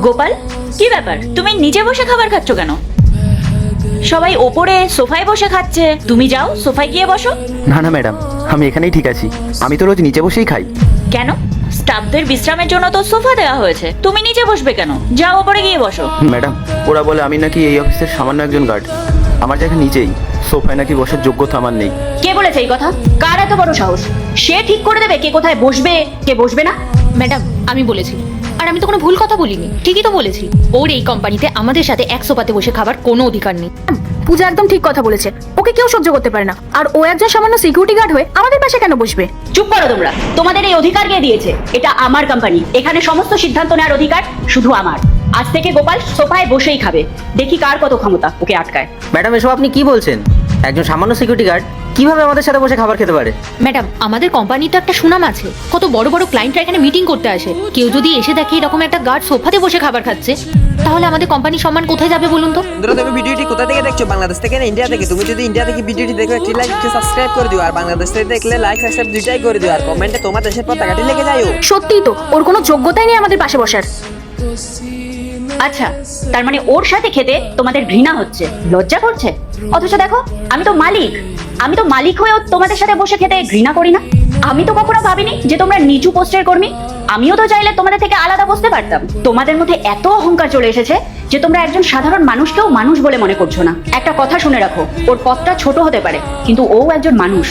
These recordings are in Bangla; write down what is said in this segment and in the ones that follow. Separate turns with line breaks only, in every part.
গোপাল, কি ব্যাপার? তুমি নিচে বসে খাবার খাচ্ছ কেন? সবাই ওপরে সোফায় বসে খাচ্ছে, তুমি যাও সোফায় গিয়ে বসো।
না না ম্যাডাম, আমি এখানেই ঠিক আছি। আমি তো রোজ নিচে বসেই খাই।
কেন? স্টাফদের বিশ্রামের জন্য তো সোফা দেওয়া হয়েছে, তুমি নিচে বসবে কেন? যাও ওপরে গিয়ে বসো।
ম্যাডাম, ওরা বলে আমি নাকি এই অফিসের সামান্য একজন গার্ড। আমার জায়গা নিচেই, সোফায় নাকি বসার যোগ্যতা আমার নেই।
কে বলেছে এই কথা? কার এত বড় সাহস? সে ঠিক করে দেবে কে কোথায় বসবে, কে বসবে না।
ম্যাডাম, আমি বলেছি, আর আমি তো কোনো ভুল কথা বলিনি, ঠিকই তো বলেছি। ওর এই কোম্পানিতে আমাদের সাথে এক সোফাতে বসে খাবার কোনো অধিকার নেই।
পূজা একদম ঠিক কথা বলেছে, ওকে কেউ সহ্য করতে পারে না। আর ও একজন সামান্য সিকিউরিটি গার্ড হয়ে আমাদের পাশে কেন বসবে?
চুপ করো তোমরা, তোমাদের এই অধিকার কে দিয়েছে? এটা আমার কোম্পানি, এখানে সমস্ত সিদ্ধান্ত নেওয়ার অধিকার শুধু আমার। আজ থেকে গোপাল সোফায় বসেই খাবে, দেখি কার কত ক্ষমতা ওকে আটকায়।
ম্যাডাম, এসব আপনি কি বলছেন? একজন সামান্য সিকিউরিটি গার্ড কিভাবে আমাদের সাথে বসে খাবার খেতে পারে?
ম্যাডাম, আমাদের কোম্পানিতে একটা সুনাম আছে, কত বড় বড় ক্লায়েন্টরা এখানে মিটিং করতে আসে। কেউ যদি এসে দেখে এরকম একটা গার্ড সোফাতে বসে খাবার খাচ্ছে, তাহলে আমাদের কোম্পানির সম্মান কোথায় যাবে বলুন তো?
বন্ধুরা, তুমি ভিডিওটি কোথা থেকে দেখছো? বাংলাদেশ থেকে না ইন্ডিয়া থেকে? তুমি যদি ইন্ডিয়া থেকে ভিডিওটি দেখো, একটি লাইক একটি সাবস্ক্রাইব করে দিও। আর বাংলাদেশ থেকে দেখলে লাইক সাবস্ক্রাইব দুইটাই করে দিও। আর কমেন্টে তোমার দেশের পতাকাটি লিখে যাও।
সত্যিই তো, ওর কোনো যোগ্যতাই নেই আমাদের পাশে বসার।
আচ্ছা, তার মানে ওর সাথে খেতে তোমাদের ঘৃণা হচ্ছে, লজ্জা করছে? অথচ দেখো, আমি তো মালিক হয়েও তোমাদের সাথে বসে খেতে ঘৃণা করি না। আমি তো কখনো ভাবিনি যে তোমরা নিচু পোস্টের কর্মী। আমিও তো চাইলে তোমাদের থেকে আলাদা বসতে পারতাম। তোমাদের মধ্যে এত অহংকার চলে এসেছে যে তোমরা একজন সাধারণ মানুষকেও মানুষ বলে মনে করছো না। একটা কথা শুনে রাখো, ওর পথটা ছোট হতে পারে, কিন্তু ও একজন মানুষ।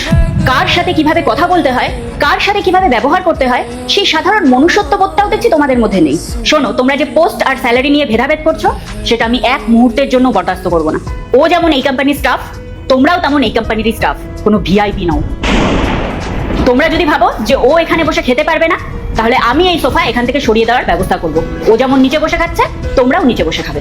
কার সাথে কিভাবে কথা বলতে হয়, কার সাথে কিভাবে ব্যবহার করতে হয়, সেই সাধারণ মনুষ্যত্ববোধটাও দেখছি তোমাদের মধ্যে নেই। শোনো, তোমরা যে পোস্ট আর স্যালারি নিয়ে ভেদাভেদ করছো, সেটা আমি এক মুহূর্তের জন্য বরদাস্ত করবো না। ও যেমন এই কোম্পানির স্টাফ, তোমরাও তেমন এই কোম্পানির স্টাফ, কোনো ভিআইপি নও। তোমরা যদি ভাবো যে ও এখানে বসে খেতে পারবে না, তাহলে আমি এই সোফা এখান থেকে সরিয়ে দেওয়ার ব্যবস্থা করব। ও যেমন নিচে বসে খাচ্ছে, তোমরাও নিচে বসে খাবে।